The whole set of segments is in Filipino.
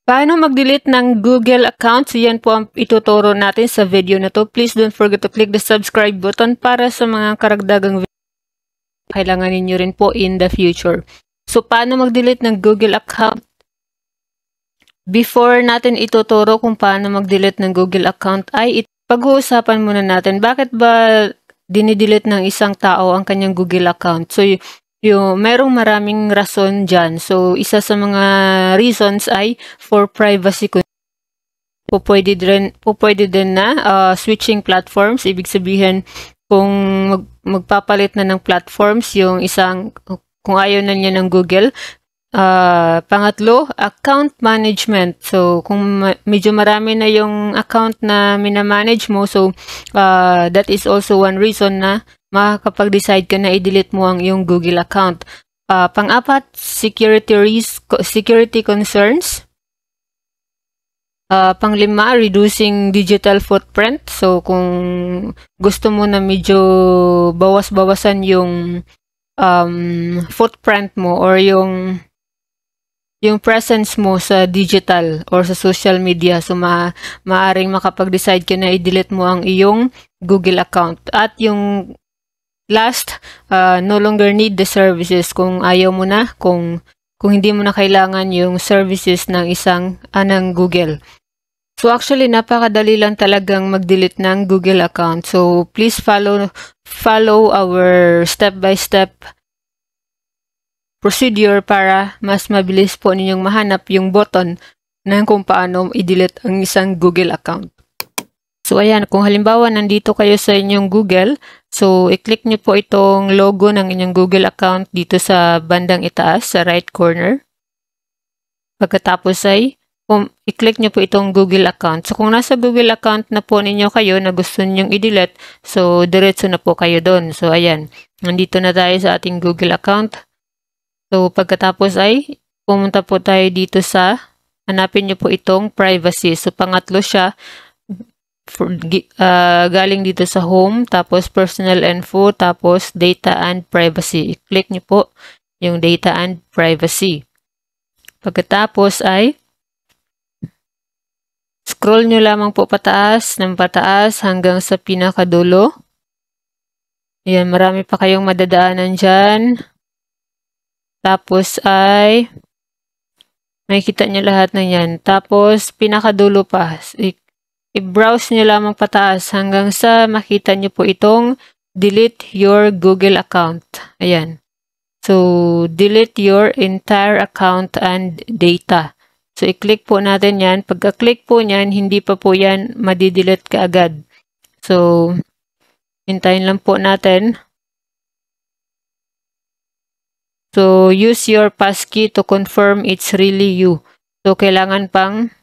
Paano mag-delete ng Google account? So yan po ang ituturo natin sa video na to. Please don't forget to click the subscribe button para sa mga karagdagang video kailangan ninyo rin po in the future. So paano mag-delete ng Google account? Before natin ituturo kung paano mag-delete ng Google account ay pag-uusapan muna natin bakit ba dinidelete ng isang tao ang kanyang Google account. So merong maraming rason dyan. So, isa sa mga reasons ay for privacy. Pwede din na switching platforms. Ibig sabihin, kung magpapalit na ng platforms, yung kung ayaw na niya ng Google. Pangatlo, account management. So, kung medyo marami na yung account na minamanage mo, so that is also one reason na makakapag-decide ka na i-delete mo ang iyong Google account. Pang-apat, security concerns. Pang-lima, reducing digital footprint. So, kung gusto mo na medyo bawas-bawasan yung footprint mo or yung presence mo sa digital or sa social media. So, maaring makapag-decide ka na i-delete mo ang iyong Google account. At yung last, no longer need the services kung ayaw mo na, kung hindi mo na kailangan yung services ng ng Google. So actually, napakadali lang talagang mag-delete ng Google account. So please follow our step-by-step procedure para mas mabilis po ninyong mahanap yung button ng kung paano i-delete ang isang Google account. So ayan, kung halimbawa nandito kayo sa inyong Google, so i-click nyo po itong logo ng inyong Google account dito sa bandang itaas, sa right corner. Pagkatapos ay i-click nyo po itong Google account. So kung nasa Google account na po ninyo kayo na gusto nyong i-delete, so diretso na po kayo doon. So ayan, nandito na tayo sa ating Google account. So pagkatapos ay pumunta po tayo dito sa, hanapin nyo po itong privacy. So pangatlo siya, galing dito sa home, tapos personal info, tapos data and privacy. I-click nyo po yung data and privacy. Pagkatapos ay scroll nyo lamang po pataas hanggang sa pinakadulo. Ayan, marami pa kayong madadaanan dyan. Tapos ay makikita nyo lahat na yan. Tapos pinakadulo pa, i-browse nyo lamang pataas hanggang sa makita nyo po itong delete your Google account. Ayan. So, delete your entire account and data. So, i-click po natin yan. Pagka-click po nyan, hindi pa po yan madidelete kaagad. So, hintayin lang po natin. So, use your passkey to confirm it's really you. So, kailangan pang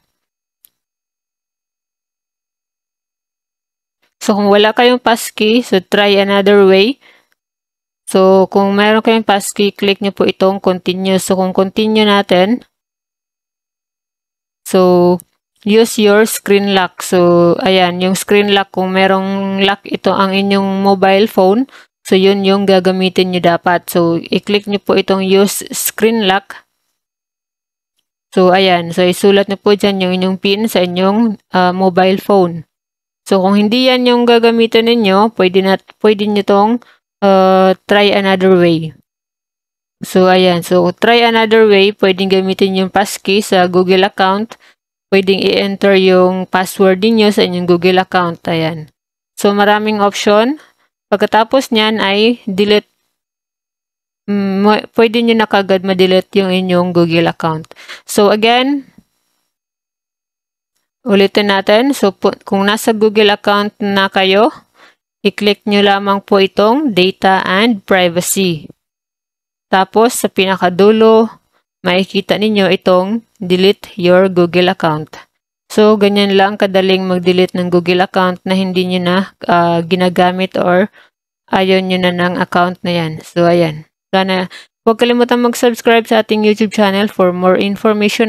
So, kung wala kayong passkey, so try another way. So, kung meron kayong passkey, click nyo po itong continue. So, kung continue natin, so, use your screen lock. So, ayan, yung screen lock, kung merong lock ito ang inyong mobile phone, so, yun yung gagamitin nyo dapat. So, i-click nyo po itong use screen lock. So, ayan. So, isulat nyo po dyan yung inyong PIN sa inyong mobile phone. So, kung hindi yan yung gagamitin ninyo, pwede nyo tong try another way. So, ayan. So, try another way. Pwedeng gamitin yung passkey sa Google account. Pwedeng i-enter yung password niyo sa inyong Google account. Ayan. So, maraming option. Pagkatapos nyan ay delete. Pwede nyo na kagad ma-delete yung inyong Google account. So, again, ulitin natin. So, kung nasa Google account na kayo, i-click nyo lamang po itong data and privacy. Tapos, sa pinakadulo, makikita ninyo itong delete your Google account. So, ganyan lang kadaling mag-delete ng Google account na hindi nyo na ginagamit or ayaw nyo na ng account na yan. So, ayan. Sana huwag kalimutan mag-subscribe sa ating YouTube channel for more information.